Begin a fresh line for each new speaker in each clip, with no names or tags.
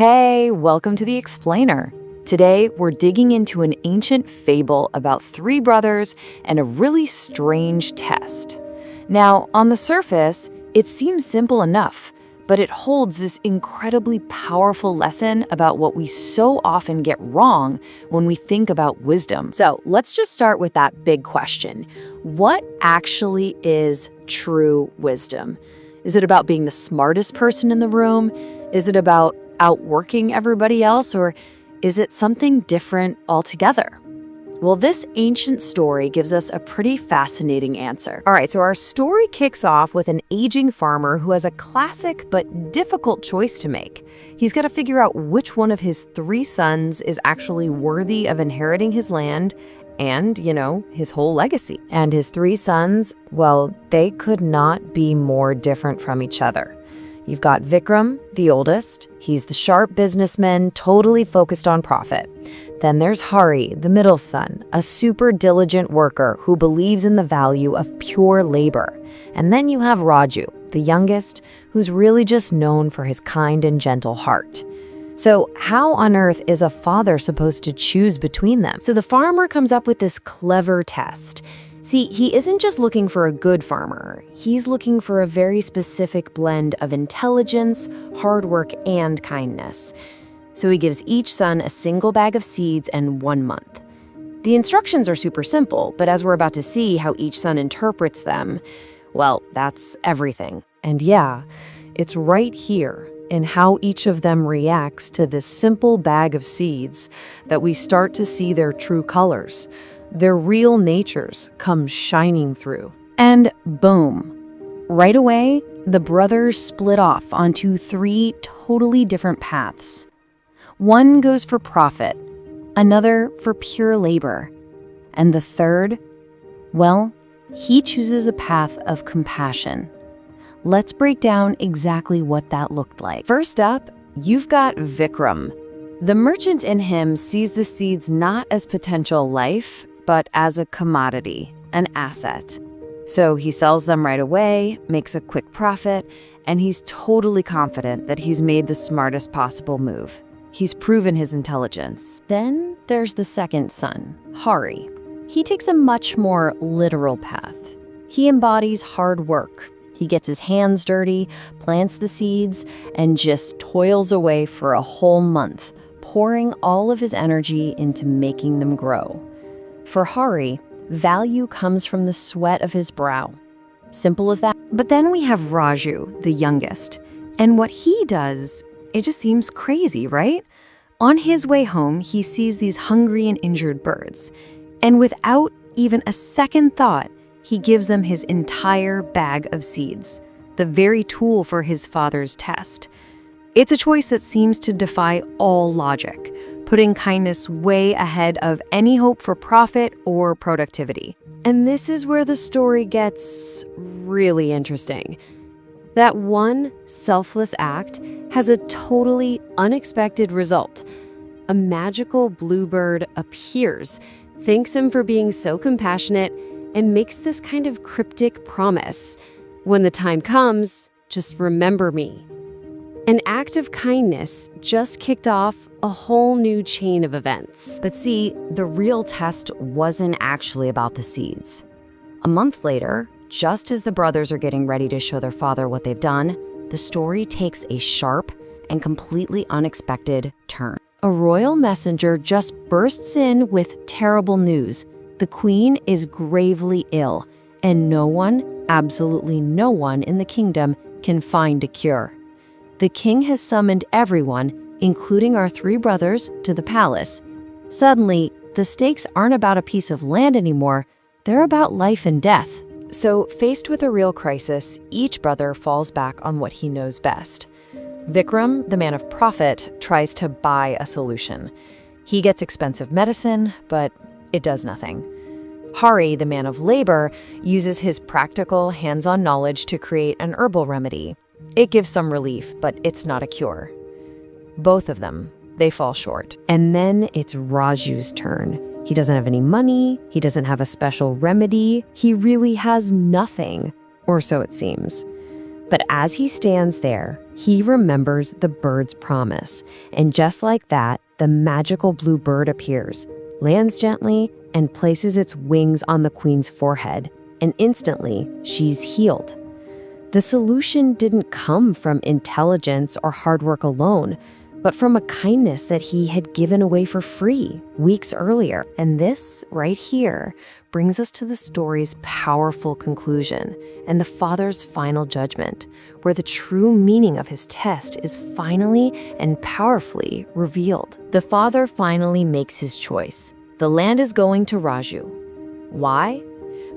Hey, welcome to The Explainer. Today, we're digging into an ancient fable about three brothers and a really strange test. Now, on the surface, it seems simple enough, but it holds this incredibly powerful lesson about what we so often get wrong when we think about wisdom. So, let's just start with that big question. What actually is true wisdom? Is it about being the smartest person in the room? Is it about outworking everybody else, or is it something different altogether? Well, this ancient story gives us a pretty fascinating answer. All right, so our story kicks off with an aging farmer who has a classic but difficult choice to make. He's got to figure out which one of his three sons is actually worthy of inheriting his land and, his whole legacy. And his three sons, well, they could not be more different from each other. You've got Vikram, the oldest. He's the sharp businessman, totally focused on profit. Then there's Hari, the middle son, a super diligent worker who believes in the value of pure labor. And then you have Raju, the youngest, who's really just known for his kind and gentle heart. So how on earth is a father supposed to choose between them? So the farmer comes up with this clever test. See, he isn't just looking for a good farmer. He's looking for a very specific blend of intelligence, hard work, and kindness. So he gives each son a single bag of seeds and 1 month. The instructions are super simple, but as we're about to see how each son interprets them, well, that's everything. And yeah, it's right here in how each of them reacts to this simple bag of seeds that we start to see their true colors. Their real natures come shining through. And boom. Right away, the brothers split off onto three totally different paths. One goes for profit, another for pure labor, and the third, well, he chooses a path of compassion. Let's break down exactly what that looked like. First up, you've got Vikram. The merchant in him sees the seeds not as potential life, but as a commodity, an asset. So he sells them right away, makes a quick profit, and he's totally confident that he's made the smartest possible move. He's proven his intelligence. Then there's the second son, Hari. He takes a much more literal path. He embodies hard work. He gets his hands dirty, plants the seeds, and just toils away for a whole month, pouring all of his energy into making them grow. For Hari, value comes from the sweat of his brow. Simple as that. But then we have Raju, the youngest. And what he does, it just seems crazy, right? On his way home, he sees these hungry and injured birds. And without even a second thought, he gives them his entire bag of seeds, the very tool for his father's test. It's a choice that seems to defy all logic, putting kindness way ahead of any hope for profit or productivity. And this is where the story gets really interesting. That one selfless act has a totally unexpected result. A magical bluebird appears, thanks him for being so compassionate, and makes this kind of cryptic promise. When the time comes, just remember me. An act of kindness just kicked off a whole new chain of events. But see, the real test wasn't actually about the seeds. A month later, just as the brothers are getting ready to show their father what they've done, the story takes a sharp and completely unexpected turn. A royal messenger just bursts in with terrible news. The queen is gravely ill, and no one, absolutely no one in the kingdom can find a cure. The king has summoned everyone, including our three brothers, to the palace. Suddenly, the stakes aren't about a piece of land anymore, they're about life and death. So, faced with a real crisis, each brother falls back on what he knows best. Vikram, the man of profit, tries to buy a solution. He gets expensive medicine, but it does nothing. Hari, the man of labor, uses his practical, hands-on knowledge to create an herbal remedy. It gives some relief, but it's not a cure. Both of them, they fall short. And then it's Raju's turn. He doesn't have any money, he doesn't have a special remedy, he really has nothing, or so it seems.
But as he stands there, he remembers the bird's promise. And just like that, the magical blue bird appears, lands gently, and places its wings on the queen's forehead. And instantly, she's healed. The solution didn't come from intelligence or hard work alone, but from a kindness that he had given away for free weeks earlier. And this right here brings us to the story's powerful conclusion and the father's final judgment, where the true meaning of his test is finally and powerfully revealed. The father finally makes his choice. The land is going to Raju. Why?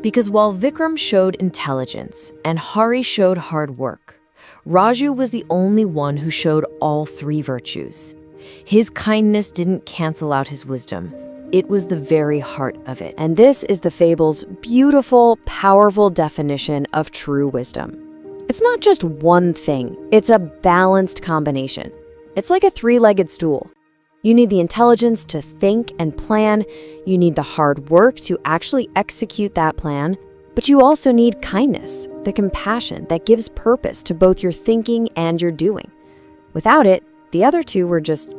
Because while Vikram showed intelligence and Hari showed hard work, Raju was the only one who showed all three virtues. His kindness didn't cancel out his wisdom. It was the very heart of it. And this is the fable's beautiful, powerful definition of true wisdom. It's not just one thing. It's a balanced combination. It's like a three-legged stool. You need the intelligence to think and plan. You need the hard work to actually execute that plan. But you also need kindness, the compassion that gives purpose to both your thinking and your doing. Without it, the other two were just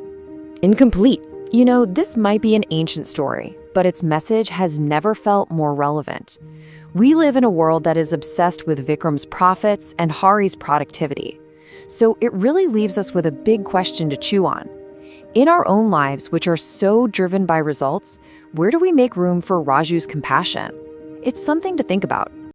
incomplete. You know, this might be an ancient story, but its message has never felt more relevant. We live in a world that is obsessed with Vikram's profits and Hari's productivity. So it really leaves us with a big question to chew on. In our own lives, which are so driven by results, where do we make room for Raju's compassion? It's something to think about.